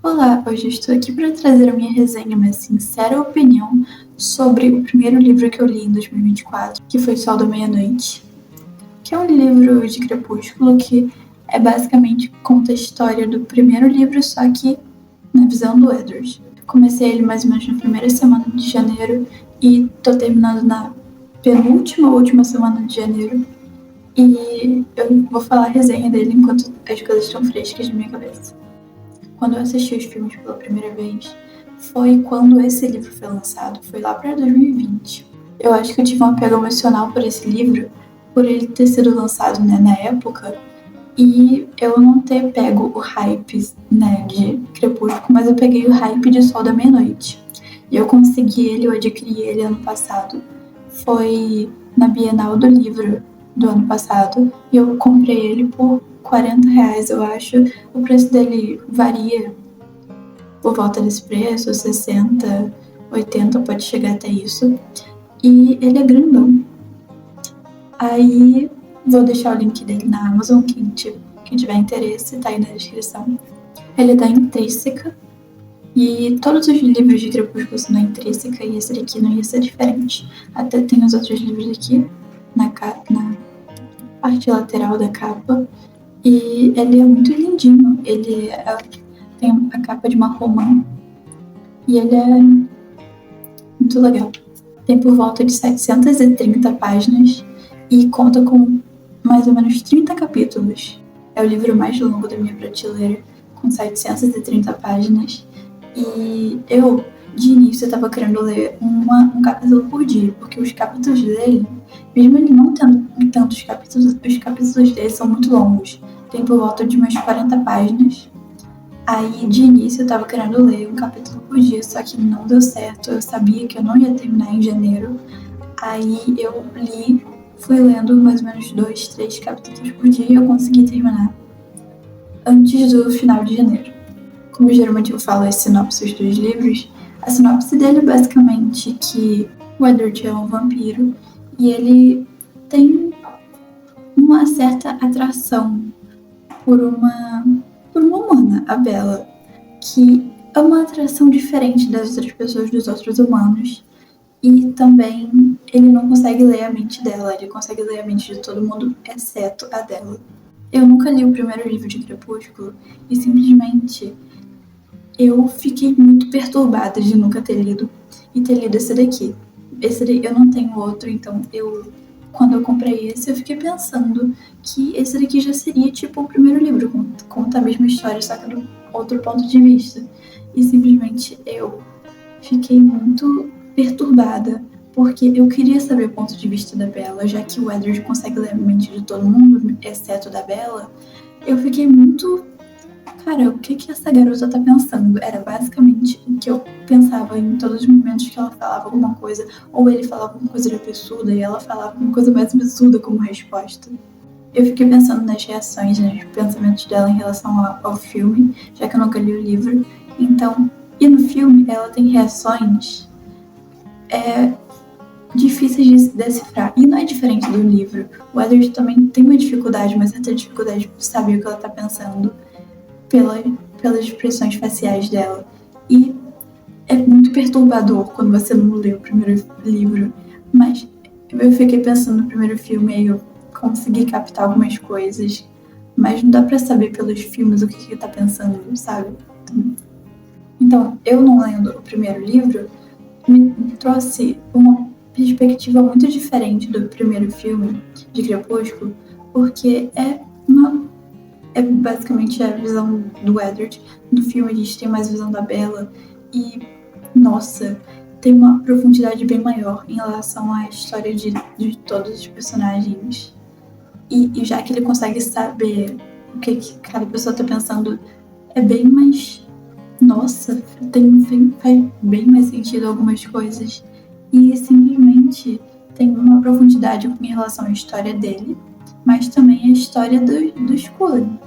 Olá, hoje eu estou aqui para trazer a minha resenha, minha sincera opinião sobre o primeiro livro que eu li em 2024, que foi Sol da Meia-Noite, que é um livro de Crepúsculo que basicamente conta a história do primeiro livro, só que na visão do Edward. Comecei ele mais ou menos na primeira semana de janeiro e tô terminando na penúltima ou última semana de janeiro. E eu vou falar a resenha dele enquanto as coisas estão frescas na minha cabeça. Quando eu assisti os filmes pela primeira vez, foi quando esse livro foi lançado, foi lá para 2020. Eu acho que eu tive um apego emocional por esse livro, por ele ter sido lançado, na época, e eu não ter pego o hype, de Crepúsculo, mas eu peguei o hype de Sol da Meia-Noite. E eu consegui ele, eu adquiri ele ano passado. Foi na Bienal do Livro do ano passado, e eu comprei ele por R$ 40, eu acho. O preço dele varia por volta desse preço, 60, 80, pode chegar até isso. E ele é grandão. Aí vou deixar o link dele na Amazon, quem tiver interesse, tá aí na descrição. Ele é da Intrínseca, e todos os livros de Crepúsculo são da Intrínseca, e esse daqui não ia ser diferente. Até tem os outros livros aqui, na parte lateral da capa, e ele é muito lindinho. Ele tem a capa de uma romã, e ele é muito legal. Tem por volta de 730 páginas e conta com mais ou menos 30 capítulos. É o livro mais longo da minha prateleira, com 730 páginas. E eu, de início, estava querendo ler um capítulo por dia, porque os capítulos dele, mesmo ele não tendo tantos capítulos, os capítulos dele são muito longos. Tem por volta de umas 40 páginas. Aí, de início, eu tava querendo ler um capítulo por dia, só que não deu certo. Eu sabia que eu não ia terminar em janeiro. Aí eu fui lendo mais ou menos 2, 3 capítulos por dia e eu consegui terminar antes do final de janeiro. Como geralmente eu falo as sinopses dos livros, a sinopse dele é basicamente que o Edward é um vampiro e ele tem uma certa atração por uma humana, a Bella, que é uma atração diferente das outras pessoas, dos outros humanos. E também ele não consegue ler a mente dela, ele consegue ler a mente de todo mundo, exceto a dela. Eu nunca li o primeiro livro de Crepúsculo e simplesmente eu fiquei muito perturbada de nunca ter lido e ter lido esse daqui. Eu não tenho outro, então quando eu comprei esse, eu fiquei pensando que esse daqui já seria tipo o primeiro livro, conta a mesma história, só que do outro ponto de vista. E simplesmente eu fiquei muito perturbada, porque eu queria saber o ponto de vista da Bella, já que o Edward consegue ler a mente de todo mundo, exceto da Bella. Eu fiquei muito... Cara, o que essa garota tá pensando? Era basicamente o que eu pensava em todos os momentos que ela falava alguma coisa, ou ele falava alguma coisa de absurda e ela falava uma coisa mais absurda como resposta. Eu fiquei pensando nas reações, nos pensamentos dela em relação ao filme, já que eu nunca li o livro. Então, e no filme ela tem reações difíceis de decifrar. E não é diferente do livro. O Edward também tem uma dificuldade, uma certa dificuldade de saber o que ela tá pensando pelas expressões faciais dela. E é muito perturbador quando você não lê o primeiro livro. Mas eu fiquei pensando no primeiro filme e eu consegui captar algumas coisas. Mas não dá pra saber pelos filmes o que ele tá pensando, sabe? Então, eu não lendo o primeiro livro, me trouxe uma perspectiva muito diferente do primeiro filme de Crepúsculo, porque é basicamente a visão do Edward. No filme a gente tem mais visão da Bella e, nossa, tem uma profundidade bem maior em relação à história de todos os personagens. E já que ele consegue saber o que cada pessoa tá pensando, é bem mais... Nossa, faz bem mais sentido algumas coisas. E simplesmente tem uma profundidade em relação à história dele, mas também a história dos Cullen,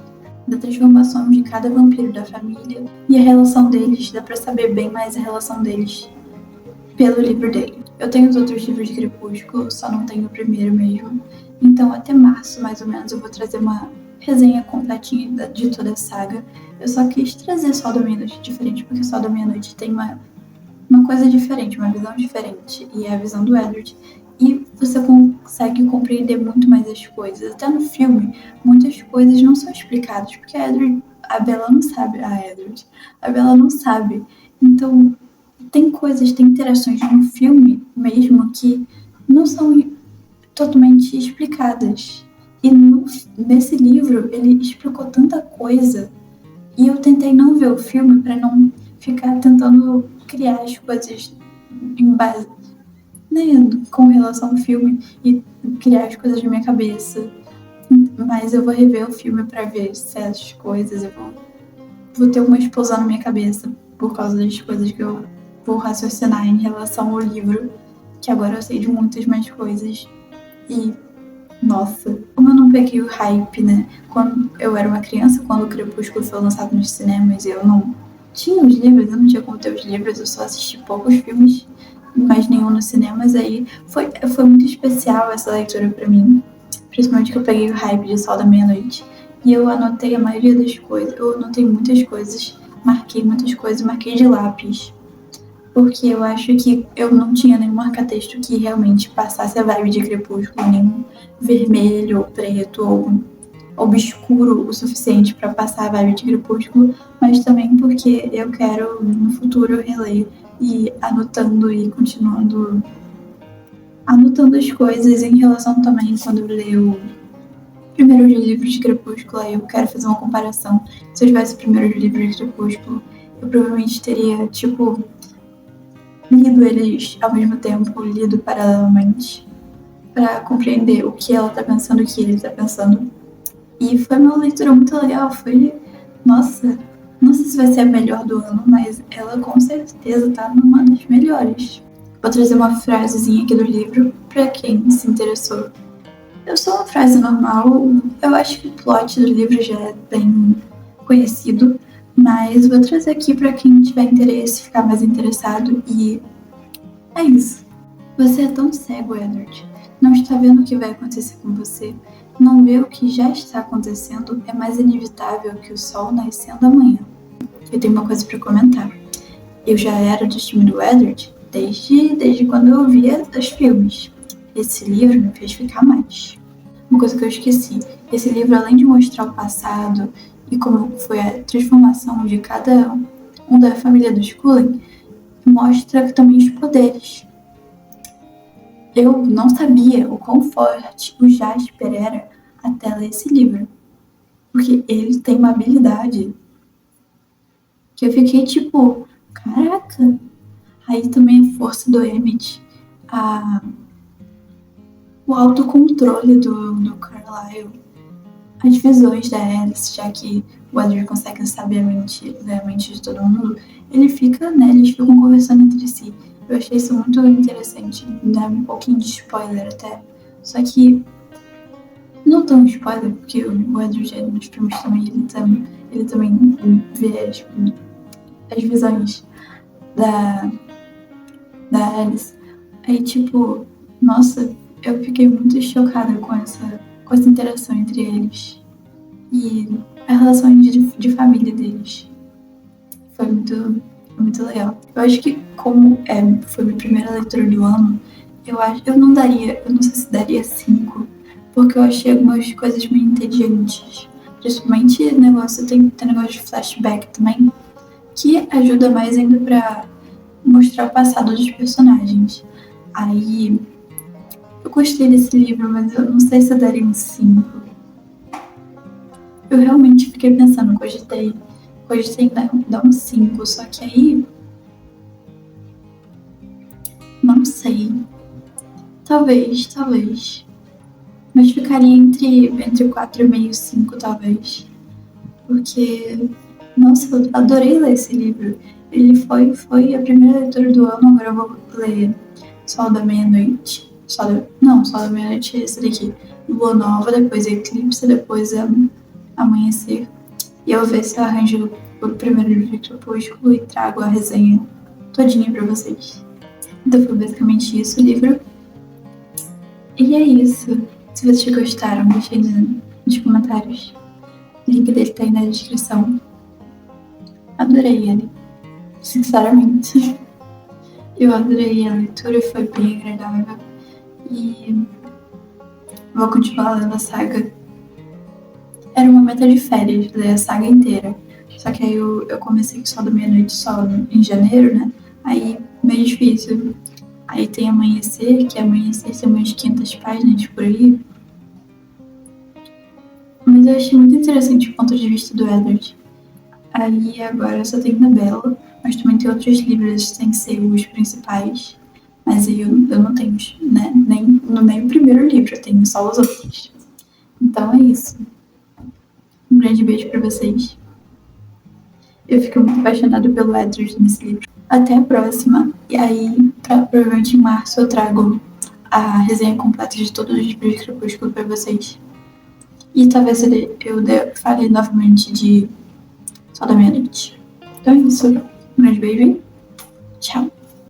da transformação de cada vampiro da família e a relação deles. Dá pra saber bem mais a relação deles pelo livro dele. Eu tenho os outros livros de Crepúsculo, só não tenho o primeiro mesmo. Então até março, mais ou menos, eu vou trazer uma resenha completinha de toda a saga. Eu só quis trazer Sol da Meia-Noite diferente, porque Sol da Meia-Noite tem uma coisa diferente, uma visão diferente, e é a visão do Edward. E você consegue compreender muito mais as coisas. Até no filme, muitas coisas não são explicadas, porque a Bella não sabe. A Bella não sabe. Então, tem coisas, tem interações no filme mesmo que não são totalmente explicadas. E nesse livro, ele explicou tanta coisa. E eu tentei não ver o filme para não ficar tentando criar as coisas em base, né, com relação ao filme e criar as coisas na minha cabeça. Mas eu vou rever o filme para ver certas coisas. Eu vou ter uma explosão na minha cabeça por causa das coisas que eu vou raciocinar em relação ao livro, que agora eu sei de muitas mais coisas. E nossa, como eu não peguei o hype, né? Quando eu era uma criança, quando o Crepúsculo foi lançado nos cinemas, eu não tinha os livros, eu não tinha como ter os livros, eu só assisti poucos filmes, mais nenhum nos cinemas. Aí foi muito especial essa leitura pra mim, principalmente que eu peguei o hype de Sol da Meia-Noite. E eu anotei a maioria das coisas, eu anotei muitas coisas, marquei muitas coisas, marquei de lápis. Porque eu acho que eu não tinha nenhum marca-texto que realmente passasse a vibe de Crepúsculo, nenhum vermelho ou preto ou obscuro o suficiente para passar a vibe de Crepúsculo, mas também porque eu quero no futuro reler e anotando e continuando anotando as coisas em relação também quando eu leio primeiros livros de Crepúsculo. Aí eu quero fazer uma comparação. Se eu tivesse primeiros livros de Crepúsculo, eu provavelmente teria, tipo, lido eles ao mesmo tempo, lido paralelamente, para compreender o que ela tá pensando, o que ele tá pensando. E foi uma leitura muito legal, nossa, não sei se vai ser a melhor do ano, mas ela com certeza tá numa das melhores. Vou trazer uma frasezinha aqui do livro para quem se interessou. Eu sou uma frase normal, eu acho que o plot do livro já é bem conhecido, mas vou trazer aqui para quem tiver interesse, ficar mais interessado. E é isso. Você é tão cego, Edward. Não está vendo o que vai acontecer com você. Não vê o que já está acontecendo. É mais inevitável que o sol nascendo amanhã. Eu tenho uma coisa para comentar. Eu já era do time do Edward desde quando eu via os filmes. Esse livro me fez ficar mais. Uma coisa que eu esqueci. Esse livro, além de mostrar o passado e como foi a transformação de cada um da família dos Cullen, mostra também os poderes. Eu não sabia o quão forte o Jasper era até ler esse livro. Porque ele tem uma habilidade que eu fiquei tipo, caraca. Aí também a força do Emmett, o autocontrole do Carlyle, as visões da Alice, já que o Edward consegue saber a mente de todo mundo, eles ficam conversando entre si. Eu achei isso muito interessante, dá um pouquinho de spoiler até. Só que não tão spoiler, porque o Edward nos filmes também, ele também vê as visões da Alice. Aí tipo, nossa, eu fiquei muito chocada com essa interação entre eles e a relação de família deles. Foi muito legal. Eu acho que como foi minha primeira leitura do ano, eu não sei se daria 5, porque eu achei algumas coisas meio entediantes. Principalmente tem negócio de flashback também, que ajuda mais ainda pra mostrar o passado dos personagens. Aí eu gostei desse livro, mas eu não sei se eu daria um 5. Eu realmente fiquei pensando, cogitei dar um 5, só que aí não sei. Talvez. Mas ficaria entre 4,5 e 5, talvez. Porque, nossa, eu adorei ler esse livro. Ele foi a primeira leitura do ano, agora eu vou ler Sol da Meia-Noite. Sol da Meia-Noite é esse daqui. Lua Nova, depois Eclipse, depois Amanhecer. E eu vou ver se eu arranjo o primeiro livro de Crepúsculo e trago a resenha todinha pra vocês. Então foi basicamente isso o livro. E é isso. Se vocês gostaram, deixem nos comentários. O link dele tá aí na descrição. Adorei ele, sinceramente. Eu adorei a leitura, foi bem agradável. E vou continuar lendo a saga. Era uma meta de férias, ler a saga inteira. Só que aí eu comecei só do Meia-Noite Sol em janeiro, né? Aí meio difícil. Aí tem Amanhecer, que Amanhecer tem umas 500 páginas por aí. Mas eu achei muito interessante o ponto de vista do Edward. Aí agora só tem Bella, mas também tem outros livros sem ser os principais. Mas aí eu não tenho, né? Nem o primeiro livro, eu tenho só os outros. Então é isso. Um grande beijo pra vocês. Eu fico muito apaixonada pelo Edward nesse livro. Até a próxima. E aí, provavelmente em março eu trago a resenha completa de todos os livros de Crepúsculo pra vocês. E talvez eu fale novamente de Sol da Meia-Noite. Então é isso. Um grande beijo.